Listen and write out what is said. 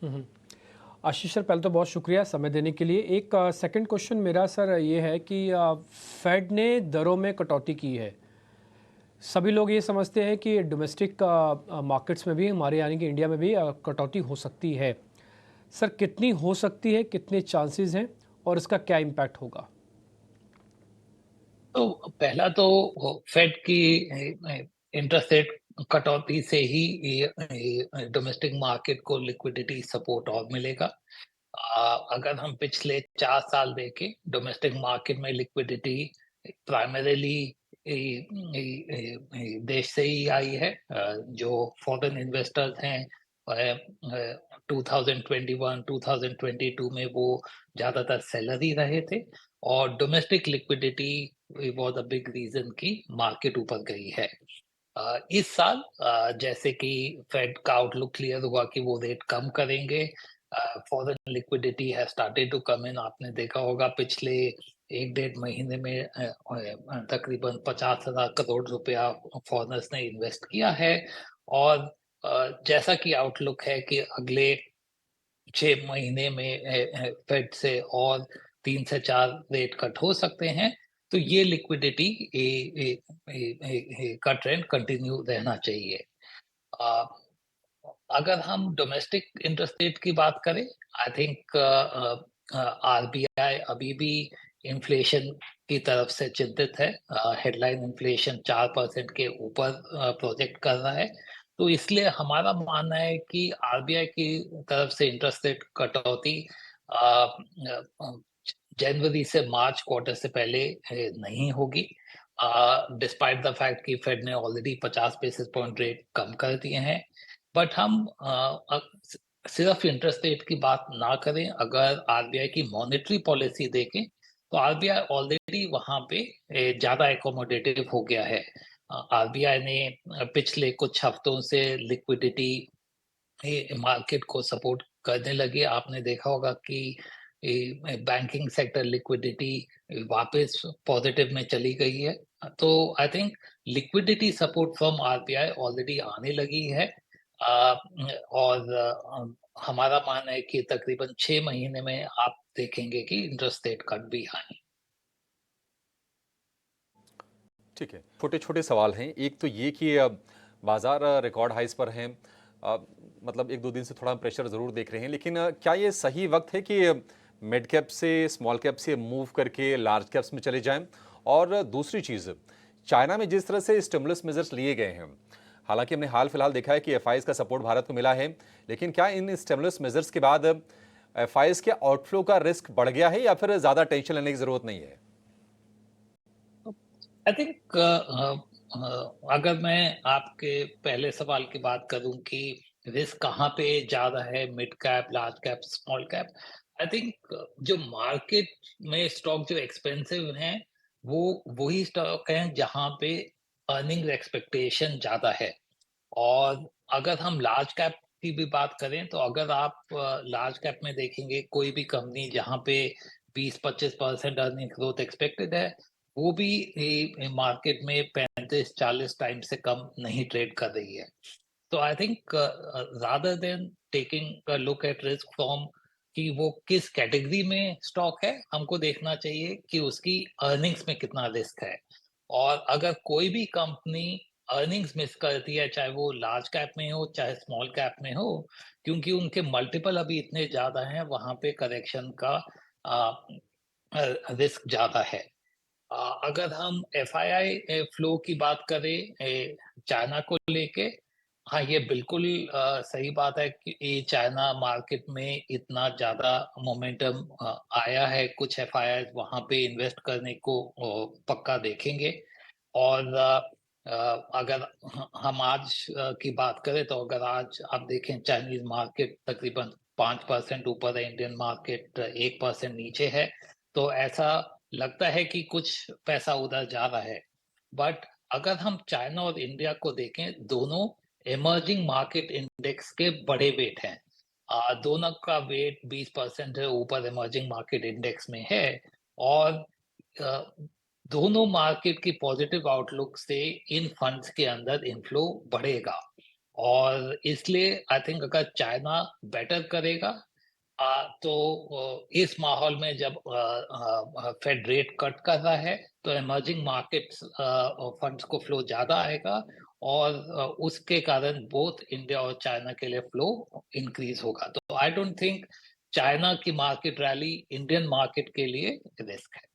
हुँ, हुँ। आशीष sir, पहले तो बहुत शुक्रिया समय देने के लिए। एक सेकंड क्वेश्चन मेरा सर ये है कि फेड ने दरों में कटौती की है। सभी लोग ये समझते हैं कि डोमेस्टिक मार्केट्स में भी, हमारे यानी कि इंडिया में भी कटौती हो सकती है। सर कितनी हो सकती है, कितने चांसेस हैं और इसका क्या इम्पैक्ट होगा? तो पहला तो फेड की इंटरेस्ट रेट कटौती से ही डोमेस्टिक मार्केट को लिक्विडिटी सपोर्ट और मिलेगा। अगर हम पिछले 4 साल देखें, डोमेस्टिक मार्केट में लिक्विडिटी प्राइमरीली देश से ही आई है। जो फॉरेन इन्वेस्टर्स हैं, 2021 2022 में वो ज्यादातर सेलर ही रहे थे, और domestic liquidity was a big reason कि मार्केट ऊपर गई है। इस साल जैसे कि फेड का आउटलुक क्लियर हुआ कि वो रेट कम करेंगे, foreign liquidity has started to come in. आपने देखा होगा पिछले 1 डेढ़ महीने में तकरीबन 50,000 करोड़ रुपया फॉरेनर्स ने इन्वेस्ट किया है। और जैसा कि आउटलुक है कि अगले 6 महीने में फेड से और 3 से 4 रेट कट हो सकते हैं, तो ये लिक्विडिटी का ट्रेंड कंटिन्यू रहना चाहिए। अ, अगर हम डोमेस्टिक इंटरेस्ट रेट की बात करें, आई थिंक आरबीआई अभी भी इन्फ्लेशन की तरफ से चिंतित है। हेडलाइन इन्फ्लेशन 4% के ऊपर प्रोजेक्ट कर रहा है। तो इसलिए हमारा मानना है कि आरबीआई की तरफ से इंटरेस्ट रेट कटौती अ, जनवरी से मार्च क्वार्टर से पहले नहीं होगी। डिस्पाइट द फैक्ट कि फेड ने ऑलरेडी 50 बेसिस पॉइंट रेट कम कर दिए हैं। बट हम सिर्फ इंटरेस्ट रेट की बात ना करें, अगर आरबीआई की मॉनेटरी पॉलिसी देखें, तो आरबीआई ऑलरेडी वहां पे ज्यादा एकोमोडेटिव हो गया है। आरबीआई ने पिछले कुछ हफ्तों से लिक्विडिटी मार्केट को सपोर्ट करने लगे। आपने देखा होगा कि बैंकिंग सेक्टर लिक्विडिटी वापस पॉजिटिव में चली गई है। तो I think liquidity support from RBI already आने लगी है। और हमारा मानना है कि तकरीबन 6 महीने में आप देखेंगे कि इंटरेस्ट रेट कट भी आए। ठीक है, छोटे-छोटे सवाल हैं। एक तो ये कि बाज़ार रिकॉर्ड हाइज़ पर हैं। अ, मतलब 1-2 दिन से थोड़ा प्रेशर ज़रूर देख रहे हैं, लेकिन क्या ये सही वक़्त है कि मिड कैप से स्मॉल कैप से मूव करके लार्ज कैप्स में चले जाएँ? और दूसरी चीज़, चाइना में जिस तरह से स्टिमुलस मेजर्स लिए गए हैं, हालाँकि हमने हाल-फिलहाल देखा है कि एफआईआईज़ का सपोर्ट भारत को मिला है, लेकिन क्या इन स्टिमुलस मेजर्स के बाद एफआईआईज़ के आउटफ्लो का रिस्क बढ़ गया है या फिर ज़्यादा टेंशन लेने की ज़रूरत नहीं है? आई थिंक अगर मैं आपके पहले सवाल की बात करूं कि रिस्क कहाँ पे ज्यादा है, mid cap, large cap, small cap, I think जो मार्केट में स्टॉक जो एक्सपेंसिव हैं, वो वही स्टॉक हैं जहाँ पे अर्निंग एक्सपेक्टेशन ज्यादा है। और अगर हम लार्ज कैप की भी बात करें, तो अगर आप लार्ज कैप में देखेंगे कोई भी कंपनी जहाँ पे 20-25% अर्निंग ग्रोथ एक्सपेक्टेड है, वो भी मार्केट में 35-40 टाइम से कम नहीं ट्रेड कर रही है। तो I think rather than taking a look at risk from कि वो किस कैटेगरी में स्टॉक है, हमको देखना चाहिए कि उसकी अर्निंग्स में कितना रिस्क है। और अगर कोई भी कंपनी अर्निंग्स मिस करती है, चाहे वो लार्ज कैप में हो, चाहे स्मॉल कैप में हो, क्योंकि उनके मल्टीपल अभी इतने ज़्यादा हैं, वहाँ पे करेक्शन का रिस्क ज़्यादा है। अगर हम एफआईआई फ्लो की बात करें चाइना को लेके, हाँ, ये बिल्कुल सही बात है कि ये चाइना मार्केट में इतना ज़्यादा मोमेंटम आया है, कुछ एफआईआई वहाँ पे इन्वेस्ट करने को पक्का देखेंगे। और अगर हम आज की बात करें, तो अगर आज आप देखें चाइनीज़ मार्केट तकरीबन 5% ऊपर है, इंडियन मार्केट 1% नीचे है। तो ऐसा लगता है कि कुछ पैसा उधर जा रहा है। बट अगर हम चाइना और इंडिया को देखें, दोनों इमर्जिंग मार्केट इंडेक्स के बड़े वेट हैं। दोनों का वेट 20% है ऊपर इमर्जिंग मार्केट इंडेक्स में है। और अ, दोनों मार्केट की पॉजिटिव आउटलुक से इन फंड्स के अंदर इनफ्लो बढ़ेगा। और इसलिए आई थिंक अगर चाइना बेटर करेगा तो इस माहौल में जब फेड रेट कट कर रहा है तो इमर्जिंग मार्केट्स फंड्स को फ्लो ज्यादा आएगा और उसके कारण बोथ इंडिया और चाइना के लिए फ्लो इंक्रीज होगा। तो आई डोंट थिंक चाइना की मार्केट रैली इंडियन मार्केट के लिए रिस्क है।